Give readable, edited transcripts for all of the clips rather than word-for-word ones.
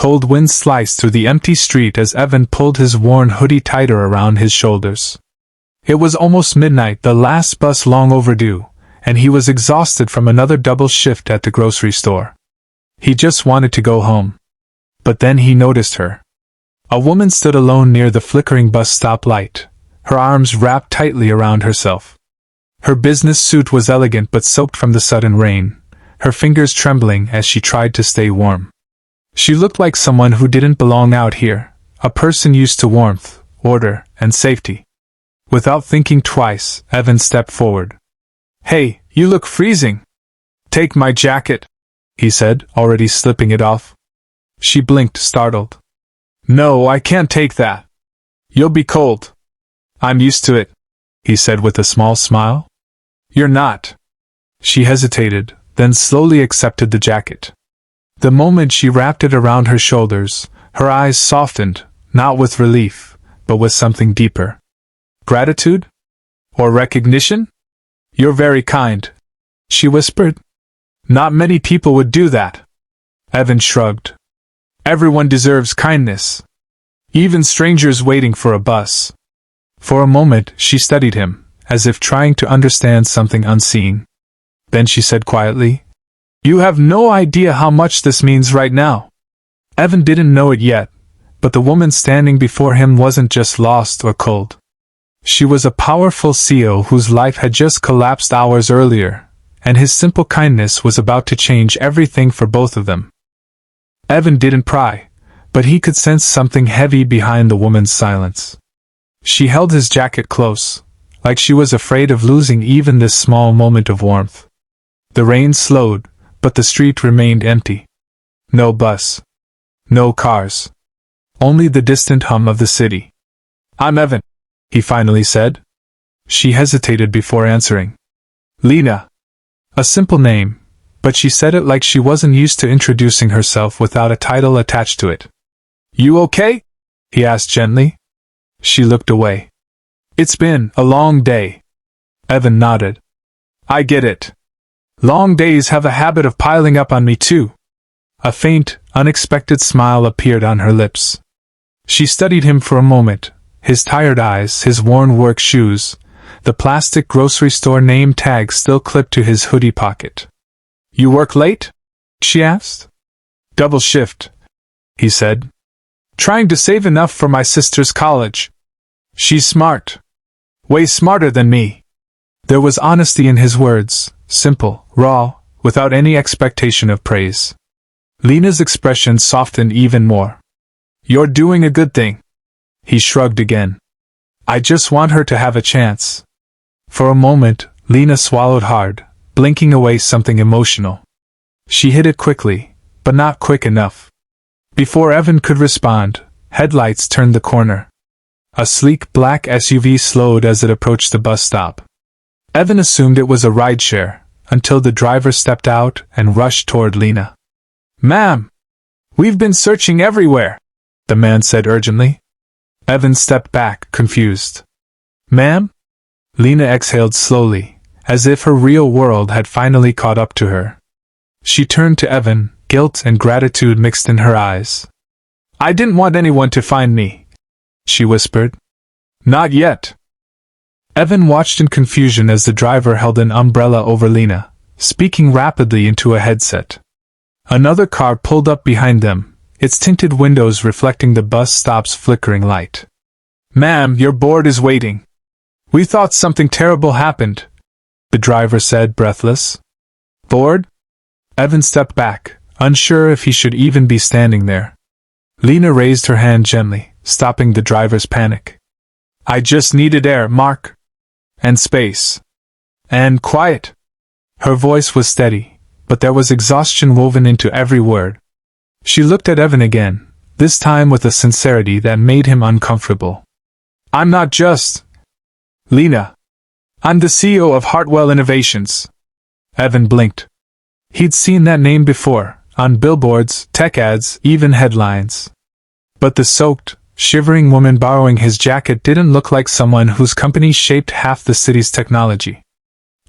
cold wind sliced through the empty street as Evan pulled his worn hoodie tighter around his shoulders. It was almost midnight, the last bus long overdue, and he was exhausted from another double shift at the grocery store. He just wanted to go home. But then he noticed her. A woman stood alone near the flickering bus stop light, her arms wrapped tightly around herself. Her business suit was elegant but soaked from the sudden rain, her fingers trembling as she tried to stay warm. She looked like someone who didn't belong out here, a person used to warmth, order, and safety. Without thinking twice, Evan stepped forward. "Hey, you look freezing. Take my jacket," he said, already slipping it off. She blinked, startled. "No, I can't take that. You'll be cold." "I'm used to it," he said with a small smile. "You're not." She hesitated, then slowly accepted the jacket. The moment she wrapped it around her shoulders, her eyes softened, not with relief, but with something deeper. "Gratitude? Or recognition?" "You're very kind," she whispered. "Not many people would do that." Evan shrugged. "Everyone deserves kindness. Even strangers waiting for a bus." For a moment she studied him, as if trying to understand something unseen. Then she said quietly, "You have no idea how much this means right now." Evan didn't know it yet, but the woman standing before him wasn't just lost or cold. She was a powerful CEO whose life had just collapsed hours earlier, and his simple kindness was about to change everything for both of them. Evan didn't pry, but he could sense something heavy behind the woman's silence. She held his jacket close, like she was afraid of losing even this small moment of warmth. The rain slowed, but the street remained empty. No bus. No cars. Only the distant hum of the city. "I'm Evan," he finally said. She hesitated before answering. "Lena." A simple name, but she said it like she wasn't used to introducing herself without a title attached to it. "You okay?" he asked gently. She looked away. "It's been a long day." Evan nodded. "I get it. Long days have a habit of piling up on me too." A faint, unexpected smile appeared on her lips. She studied him for a moment, his tired eyes, his worn work shoes, the plastic grocery store name tag still clipped to his hoodie pocket. "You work late?" she asked. "Double shift," he said. "Trying to save enough for my sister's college. She's smart. Way smarter than me." There was honesty in his words, simple, raw, without any expectation of praise. Lena's expression softened even more. "You're doing a good thing." He shrugged again. "I just want her to have a chance." For a moment, Lena swallowed hard, blinking away something emotional. She hid it quickly, but not quick enough. Before Evan could respond, headlights turned the corner. A sleek black SUV slowed as it approached the bus stop. Evan assumed it was a rideshare, until the driver stepped out and rushed toward Lena. "Ma'am! We've been searching everywhere," the man said urgently. Evan stepped back, confused. "Ma'am?" Lena exhaled slowly, as if her real world had finally caught up to her. She turned to Evan, guilt and gratitude mixed in her eyes. "I didn't want anyone to find me," she whispered. "Not yet." Evan watched in confusion as the driver held an umbrella over Lena, speaking rapidly into a headset. Another car pulled up behind them, its tinted windows reflecting the bus stop's flickering light. "Ma'am, your board is waiting. We thought something terrible happened," the driver said, breathless. "Bored?" Evan stepped back, unsure if he should even be standing there. Lena raised her hand gently, stopping the driver's panic. "I just needed air, Mark. And space. And quiet." Her voice was steady, but there was exhaustion woven into every word. She looked at Evan again, this time with a sincerity that made him uncomfortable. "I'm not just Lena. I'm the CEO of Hartwell Innovations." Evan blinked. He'd seen that name before, on billboards, tech ads, even headlines. But the soaked, shivering woman borrowing his jacket didn't look like someone whose company shaped half the city's technology.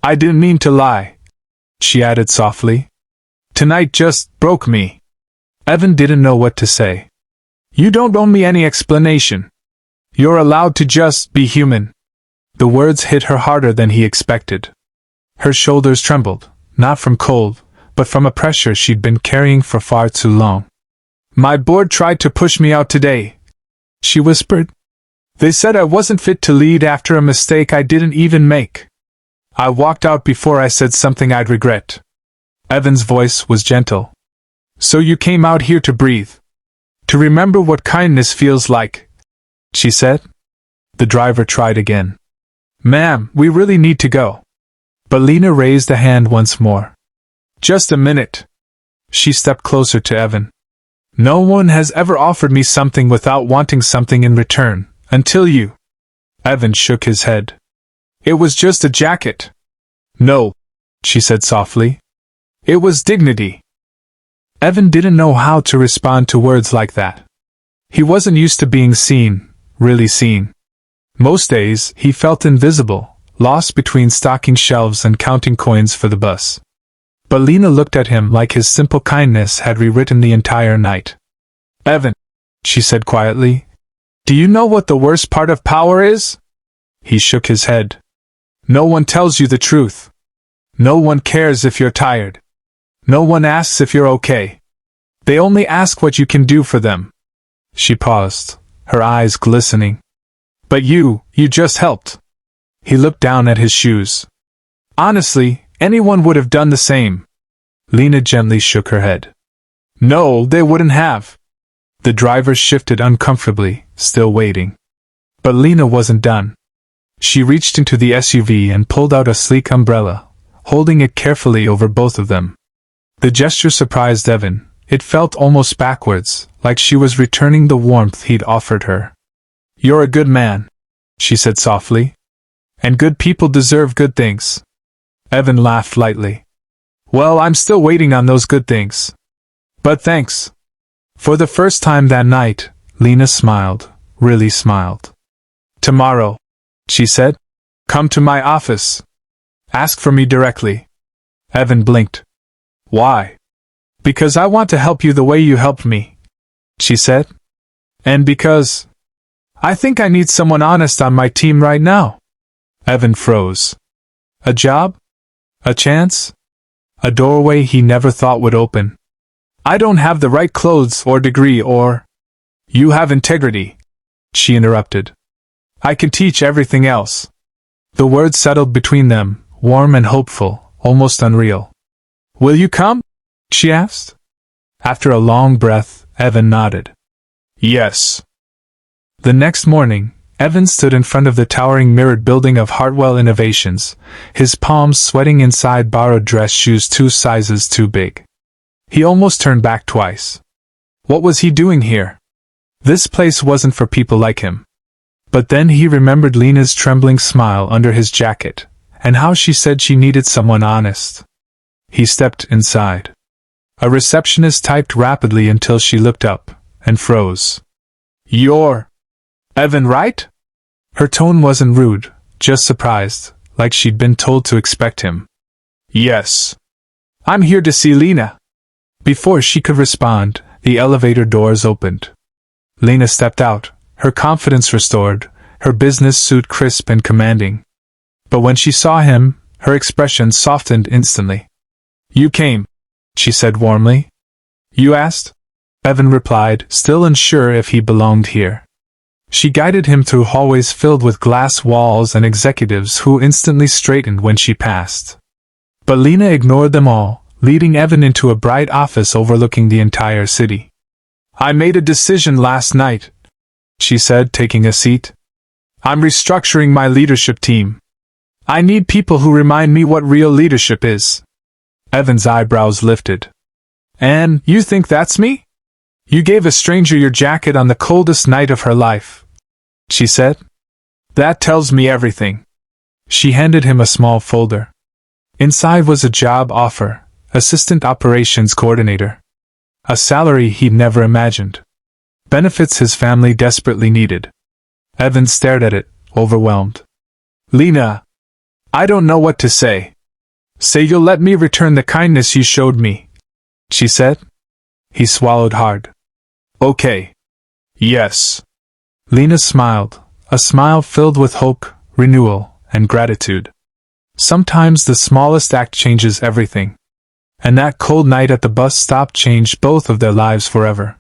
"I didn't mean to lie," she added softly. "Tonight just broke me." Evan didn't know what to say. You don't owe me any explanation. You're allowed to just be human. The words hit her harder than he expected. Her shoulders trembled, not from cold, but from a pressure she'd been carrying for far too long. My board tried to push me out today, she whispered. They said I wasn't fit to lead after a mistake I didn't even make. I walked out before I said something I'd regret. Evan's voice was gentle. So you came out here to breathe. To remember what kindness feels like, she said. The driver tried again. Ma'am, we really need to go. But Lena raised a hand once more. Just a minute. She stepped closer to Evan. No one has ever offered me something without wanting something in return, until you. Evan shook his head. It was just a jacket. No, she said softly. It was dignity. Evan didn't know how to respond to words like that. He wasn't used to being seen, really seen. Most days, he felt invisible, lost between stocking shelves and counting coins for the bus. But Lena looked at him like his simple kindness had rewritten the entire night. Evan, she said quietly, do you know what the worst part of power is? He shook his head. No one tells you the truth. No one cares if you're tired. No one asks if you're okay. They only ask what you can do for them. She paused, her eyes glistening. But you just helped. He looked down at his shoes. Honestly, anyone would have done the same. Lena gently shook her head. No, they wouldn't have. The driver shifted uncomfortably, still waiting. But Lena wasn't done. She reached into the SUV and pulled out a sleek umbrella, holding it carefully over both of them. The gesture surprised Evan. It felt almost backwards, like she was returning the warmth he'd offered her. You're a good man, she said softly. And good people deserve good things. Evan laughed lightly. Well, I'm still waiting on those good things. But thanks. For the first time that night, Lena smiled, really smiled. Tomorrow, she said, come to my office. Ask for me directly. Evan blinked. Why? Because I want to help you the way you helped me, she said. And because I think I need someone honest on my team right now. Evan froze. A job? A chance? A doorway he never thought would open. I don't have the right clothes or degree or… You have integrity, she interrupted. I can teach everything else. The words settled between them, warm and hopeful, almost unreal. Will you come? She asked. After a long breath, Evan nodded. Yes. The next morning, Evan stood in front of the towering mirrored building of Hartwell Innovations, his palms sweating inside borrowed dress shoes 2 sizes too big. He almost turned back twice. What was he doing here? This place wasn't for people like him. But then he remembered Lena's trembling smile under his jacket, and how she said she needed someone honest. He stepped inside. A receptionist typed rapidly until she looked up, and froze. You're Evan, right? Her tone wasn't rude, just surprised, like she'd been told to expect him. Yes. I'm here to see Lena. Before she could respond, the elevator doors opened. Lena stepped out, her confidence restored, her business suit crisp and commanding. But when she saw him, her expression softened instantly. You came, she said warmly. You asked? Evan replied, still unsure if he belonged here. She guided him through hallways filled with glass walls and executives who instantly straightened when she passed. But Lena ignored them all, leading Evan into a bright office overlooking the entire city. I made a decision last night, she said, taking a seat. I'm restructuring my leadership team. I need people who remind me what real leadership is. Evan's eyebrows lifted. And you think that's me? You gave a stranger your jacket on the coldest night of her life, she said. That tells me everything. She handed him a small folder. Inside was a job offer, assistant operations coordinator. A salary he'd never imagined. Benefits his family desperately needed. Evan stared at it, overwhelmed. Lena, I don't know what to say. Say you'll let me return the kindness you showed me, she said. He swallowed hard. Okay. Yes. Lena smiled, a smile filled with hope, renewal, and gratitude. Sometimes the smallest act changes everything. And that cold night at the bus stop changed both of their lives forever.